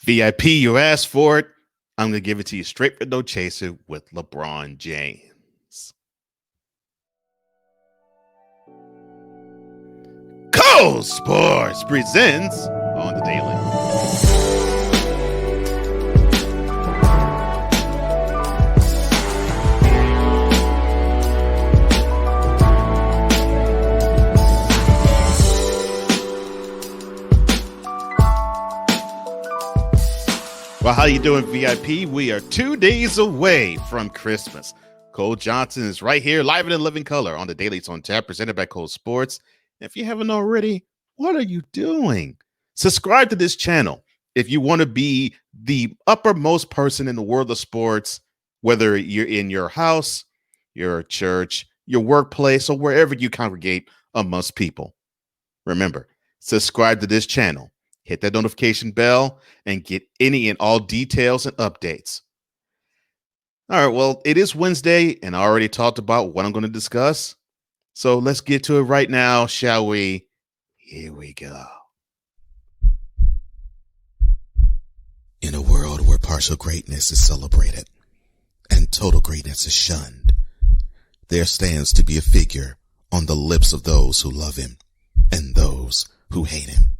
VIP, you asked for it. I'm going to give it to you straight for no chaser with LeBron James. Cold Sports presents on the Daily. Well, how you doing, VIP? We are 2 days away from Christmas. Cole Johnson is right here, live and in living color on the Daily. It's on tap, presented by Cole Sports. If you haven't already, what are you doing? Subscribe to this channel if you want to be the uppermost person in the world of sports, whether you're in your house, your church, your workplace, or wherever you congregate amongst people. Remember, subscribe to this channel. Hit that notification bell and get any and all details and updates. All right, well, it is Wednesday, and I already talked about what I'm going to discuss. So let's get to it right now, shall we? Here we go. In a world where partial greatness is celebrated and total greatness is shunned, there stands to be a figure on the lips of those who love him and those who hate him.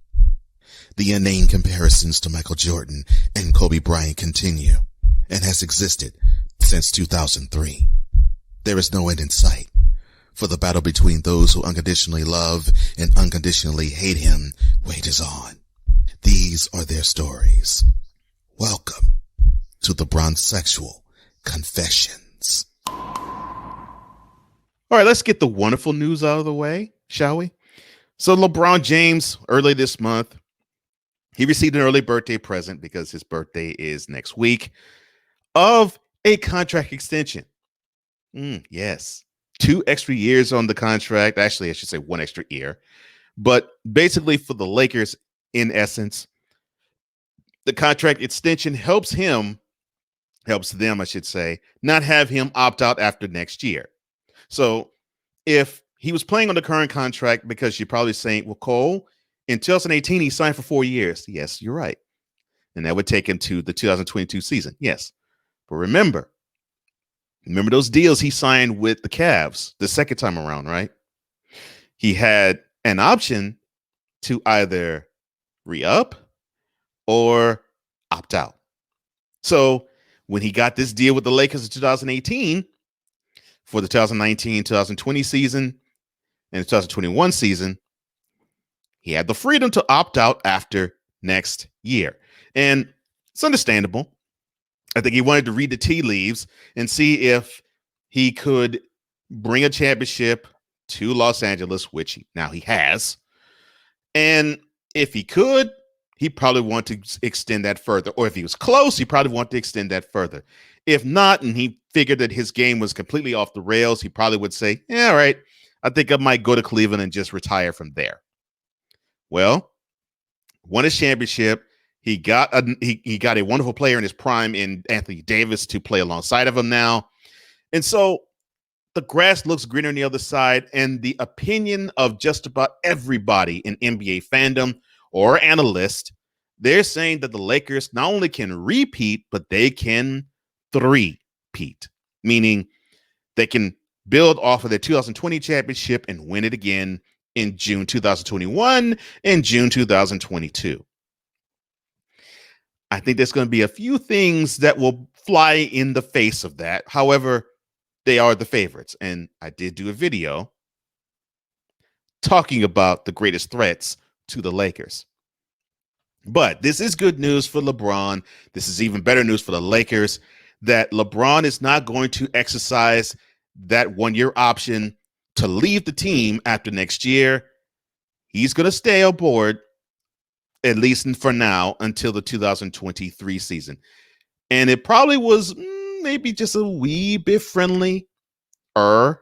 The inane comparisons to Michael Jordan and Kobe Bryant continue and has existed since 2003. There is no end in sight, for the battle between those who unconditionally love and unconditionally hate him wages on. These are their stories. Welcome to the Bronsexual Confessions. All right, let's get the wonderful news out of the way, shall we? So LeBron James, early this month, he received an early birthday present because his birthday is next week of a contract extension. Yes. 2 extra years on the contract. Actually, I should say 1 extra year. But basically for the Lakers, in essence, the contract extension helps them, I should say, not have him opt out after next year. So if he was playing on the current contract, because you're probably saying, well, Cole, in 2018, he signed for 4 years. Yes, you're right. And that would take him to the 2022 season. Yes. But remember those deals he signed with the Cavs the second time around, right? He had an option to either re-up or opt out. So when he got this deal with the Lakers in 2018 for the 2019-2020 season and the 2021 season, he had the freedom to opt out after next year. And it's understandable. I think he wanted to read the tea leaves and see if he could bring a championship to Los Angeles, which now he has. And if he could, he probably want to extend that further. Or if he was close, he probably want to extend that further. If not, and he figured that his game was completely off the rails, he probably would say, yeah, all right, I think I might go to Cleveland and just retire from there. Well, won his championship. He got a wonderful player in his prime in Anthony Davis to play alongside of him now. And so the grass looks greener on the other side, and the opinion of just about everybody in NBA fandom or analyst, they're saying that the Lakers not only can repeat, but they can three-peat, meaning they can build off of their 2020 championship and win it again in June 2021 and June 2022. I think there's going to be a few things that will fly in the face of that. However, they are the favorites. And I did do a video talking about the greatest threats to the Lakers. But this is good news for LeBron. This is even better news for the Lakers, that LeBron is not going to exercise that 1-year option to leave the team after next year. He's going to stay aboard, at least for now, until the 2023 season. And it probably was maybe just a wee bit friendly. So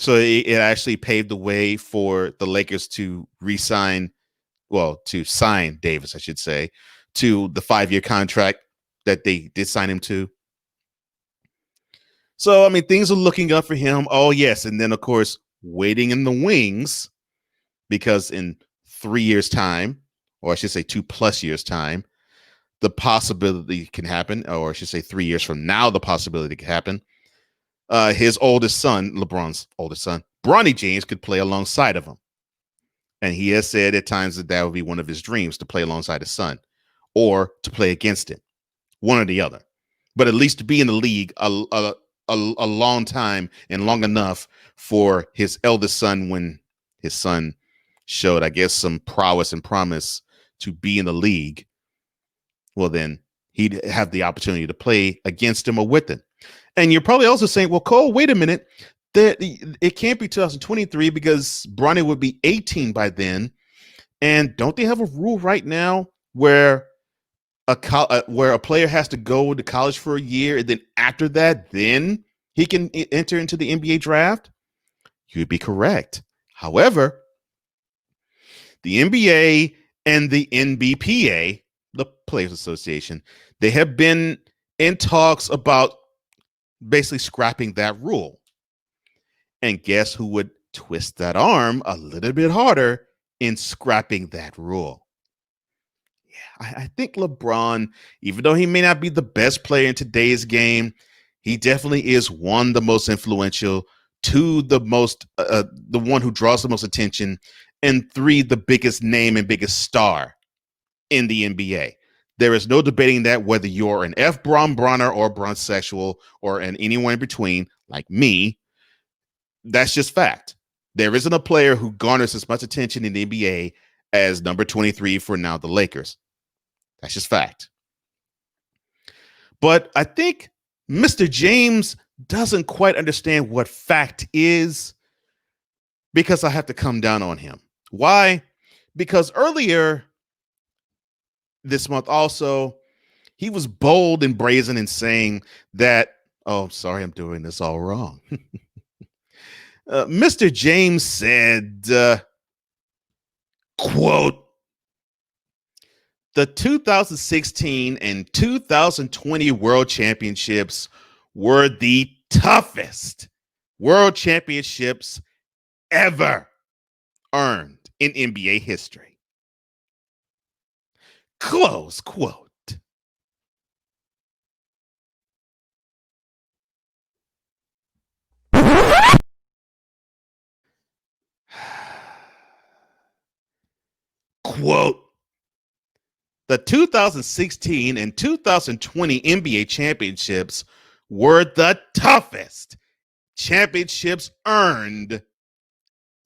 it actually paved the way for the Lakers to to sign Davis, I should say, to the 5-year contract that they did sign him to. So, I mean, things are looking up for him. Oh, yes. And then, of course, waiting in the wings, because in 3 years' time, or I should say 2+ years' time, the possibility can happen, or I should say 3 years from now, the possibility can happen. His oldest son, LeBron's oldest son, Bronny James, could play alongside of him. And he has said at times that that would be one of his dreams, to play alongside his son or to play against it, one or the other. But at least to be in the league a long time and long enough for his eldest son, when his son showed, I guess, some prowess and promise to be in the league, well, then he'd have the opportunity to play against him or with him. And you're probably also saying, well, Cole, wait a minute. It can't be 2023 because Bronny would be 18 by then. And don't they have a rule right now where a player has to go to college for a year, and then after that, then he can enter into the NBA draft? You'd be correct. However, the NBA and the NBPA, the Players Association, they have been in talks about basically scrapping that rule. And guess who would twist that arm a little bit harder in scrapping that rule? Yeah, I think LeBron, even though he may not be the best player in today's game, he definitely is one, the most influential, two, the one who draws the most attention, and three, the biggest name and biggest star in the NBA. There is no debating that, whether you're an Bronner or Bronsexual or anyone in between, like me. That's just fact. There isn't a player who garners as much attention in the NBA as number 23 for now the Lakers. That's just fact. But I think Mr. James doesn't quite understand what fact is, because I have to come down on him. Why? Because earlier this month also, he was bold and brazen in saying that, oh, sorry, I'm doing this all wrong. Mr. James said, quote, "The 2016 and 2020 World Championships were the toughest World Championships ever earned in NBA history." Close quote. Quote, "The 2016 and 2020 NBA championships were the toughest championships earned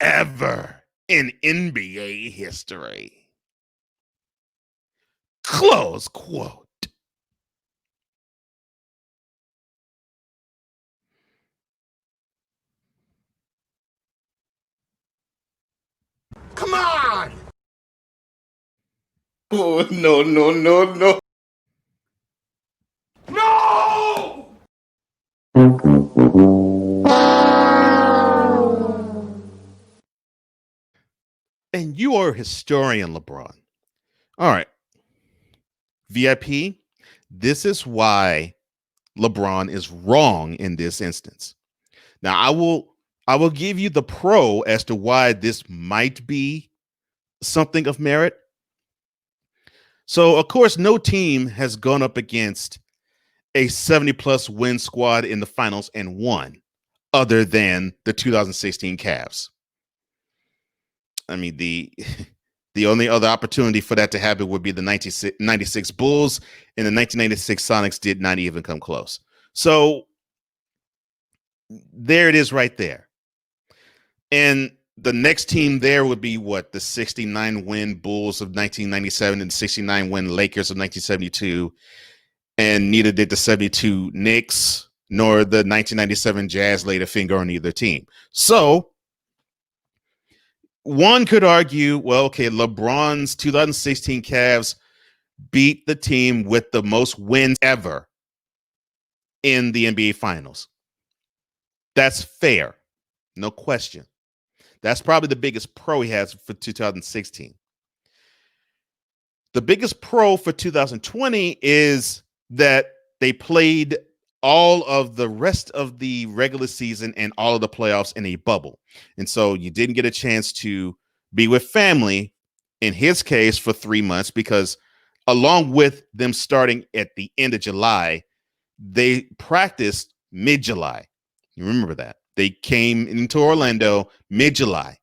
ever in NBA history." Close quote. Come on! Oh, no, no, no, no. No! And you are a historian, LeBron. All right. VIP, this is why LeBron is wrong in this instance. Now, I will give you the pro as to why this might be something of merit. So, of course, no team has gone up against a 70-plus win squad in the finals and won, other than the 2016 Cavs. I mean, the only other opportunity for that to happen would be the 96 Bulls, and the 1996 Sonics did not even come close. So there it is right there. And the next team there would be what? The 69-win Bulls of 1997 and 69-win Lakers of 1972. And neither did the 72 Knicks nor the 1997 Jazz laid a finger on either team. So one could argue, well, okay, LeBron's 2016 Cavs beat the team with the most wins ever in the NBA Finals. That's fair. No question. That's probably the biggest pro he has for 2016. The biggest pro for 2020 is that they played all of the rest of the regular season and all of the playoffs in a bubble. And so you didn't get a chance to be with family, in his case, for 3 months, because along with them starting at the end of July, they practiced mid-July. You remember that. They came into Orlando mid-July.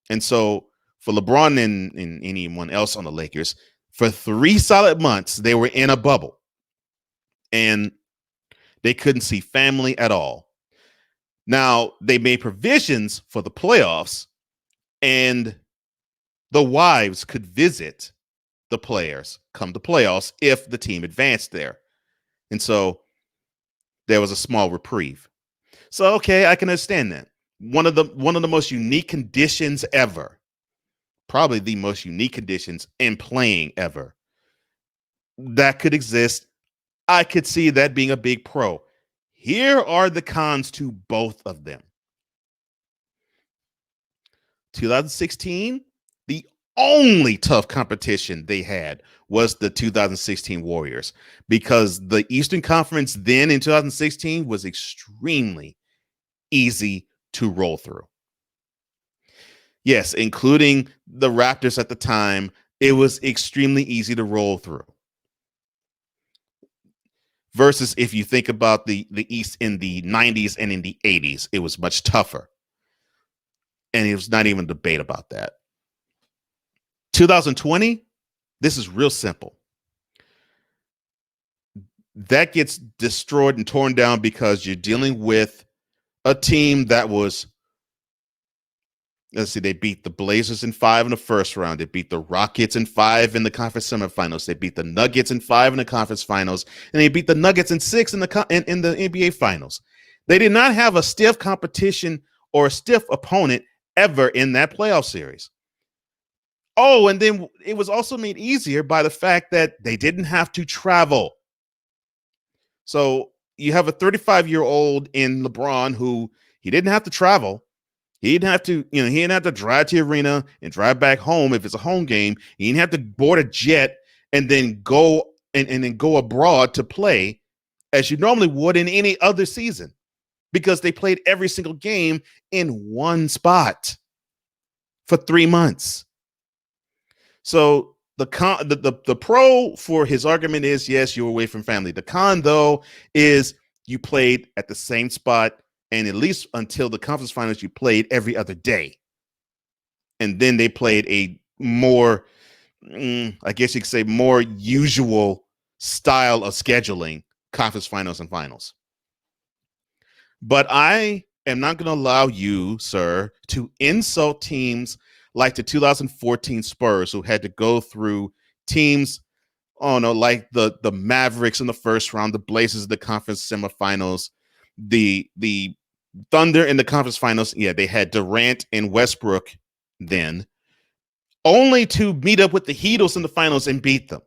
And so for LeBron and anyone else on the Lakers, for 3 solid months, they were in a bubble. And they couldn't see family at all. Now, they made provisions for the playoffs, and the wives could visit the players come to playoffs if the team advanced there. And so there was a small reprieve. So, okay, I can understand that. One of the most unique conditions ever, probably the most unique conditions in playing ever, that could exist. I could see that being a big pro. Here are the cons to both of them. 2016, the only tough competition they had was the 2016 Warriors, because the Eastern Conference then in 2016 was extremely easy to roll through. Yes, including the Raptors at the time, it was extremely easy to roll through. Versus if you think about the East in the 90s and in the 80s, it was much tougher. And it was not even a debate about that. 2020, this is real simple. That gets destroyed and torn down because you're dealing with a team that was, let's see, they beat the Blazers in 5 in the first round. They beat the Rockets in 5 in the conference semifinals. They beat the Nuggets in 5 in the conference finals. And they beat the Nuggets in 6 in the NBA finals. They did not have a stiff competition or a stiff opponent ever in that playoff series. Oh, and then it was also made easier by the fact that they didn't have to travel. So you have a 35-year-old in LeBron who he didn't have to travel. He didn't have to, he didn't have to drive to the arena and drive back home if it's a home game. He didn't have to board a jet and then go and then go abroad to play as you normally would in any other season, because they played every single game in one spot for 3 months. So the pro for his argument is, yes, you're away from family. The con, though, is you played at the same spot, and at least until the conference finals, you played every other day. And then they played a more, I guess you could say, more usual style of scheduling conference finals and finals. But I am not going to allow you, sir, to insult teams like the 2014 Spurs, who had to go through teams, like the Mavericks in the first round, the Blazers in the conference semifinals, the Thunder in the conference finals. Yeah, they had Durant and Westbrook then, only to meet up with the Heatles in the finals and beat them.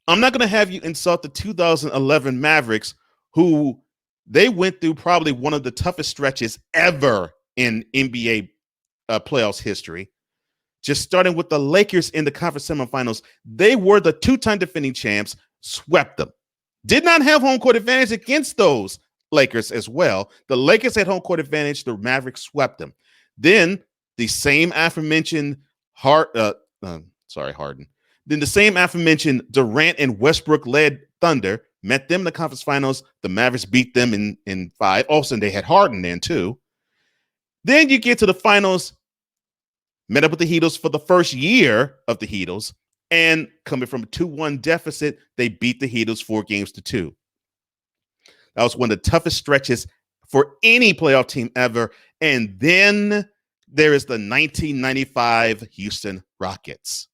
I'm not going to have you insult the 2011 Mavericks, who they went through probably one of the toughest stretches ever in NBA playoffs history. Just starting with the Lakers in the conference semifinals, they were the 2-time defending champs, swept them. Did not have home court advantage against those Lakers as well. The Lakers had home court advantage. The Mavericks swept them. Then the same aforementioned Harden. Then the same aforementioned Durant and Westbrook led Thunder met them in the conference finals. The Mavericks beat them in 5. Also, they had Harden then too. Then you get to the finals, met up with the Heatles for the first year of the Heatles, and coming from a 2-1 deficit, they beat the Heatles 4-2. That was one of the toughest stretches for any playoff team ever. And then there is the 1995 Houston Rockets.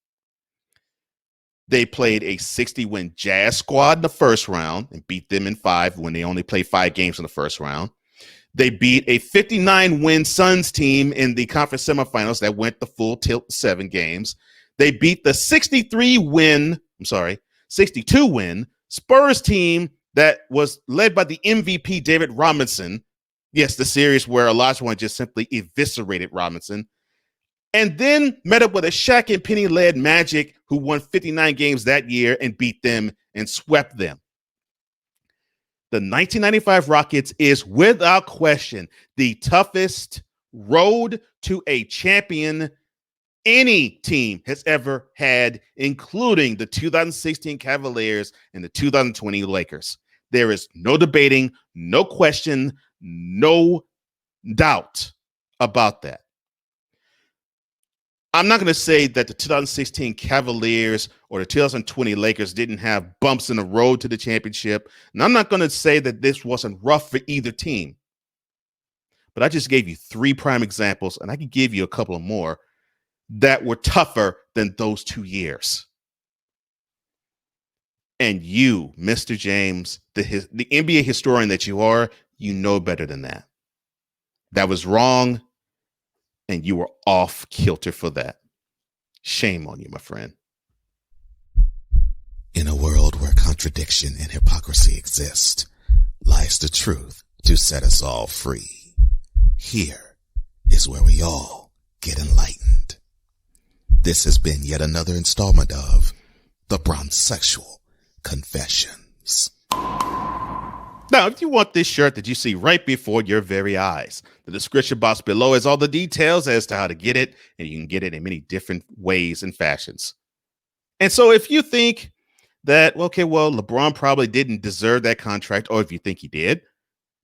They played a 60-win Jazz squad in the first round and beat them in 5 when they only played 5 games in the first round. They beat a 59-win Suns team in the conference semifinals that went the full tilt 7 games. They beat the 62-win Spurs team that was led by the MVP David Robinson. Yes, the series where Olajuwon just simply eviscerated Robinson. And then met up with a Shaq and Penny-led Magic, who won 59 games that year and beat them and swept them. The 1995 Rockets is, without question, the toughest road to a champion any team has ever had, including the 2016 Cavaliers and the 2020 Lakers. There is no debating, no question, no doubt about that. I'm not going to say that the 2016 Cavaliers or the 2020 Lakers didn't have bumps in the road to the championship. And I'm not going to say that this wasn't rough for either team. But I just gave you 3 prime examples, and I can give you a couple of more that were tougher than those 2 years. And you, Mr. James, the NBA historian that you are, you know better than that. That was wrong, and you were off kilter for that. Shame on you, my friend. In a world where contradiction and hypocrisy exist, lies the truth to set us all free. Here is where we all get enlightened. This has been yet another installment of the Bronsexual Confessions. Now, if you want this shirt that you see right before your very eyes, the description box below has all the details as to how to get it, and you can get it in many different ways and fashions. And so if you think that, okay, well, LeBron probably didn't deserve that contract, or if you think he did,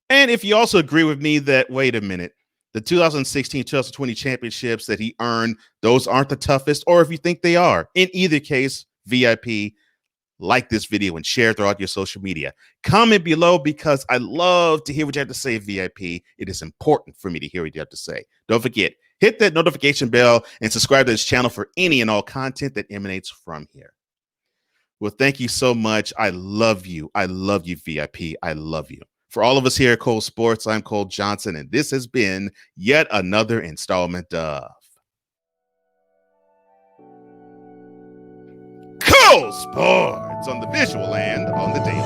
and if you also agree with me that, wait a minute, the 2016-2020 championships that he earned, those aren't the toughest, or if you think they are, in either case, VIP, like this video and share throughout your social media. Comment below because I love to hear what you have to say, VIP. It is important for me to hear what you have to say. Don't forget, hit that notification bell and subscribe to this channel for any and all content that emanates from here. Well, thank you so much. I love you. I love you, VIP. I love you. For all of us here at Cole Sports, I'm Cole Johnson, and this has been yet another installment of Cole Sports on the visual and on the daily.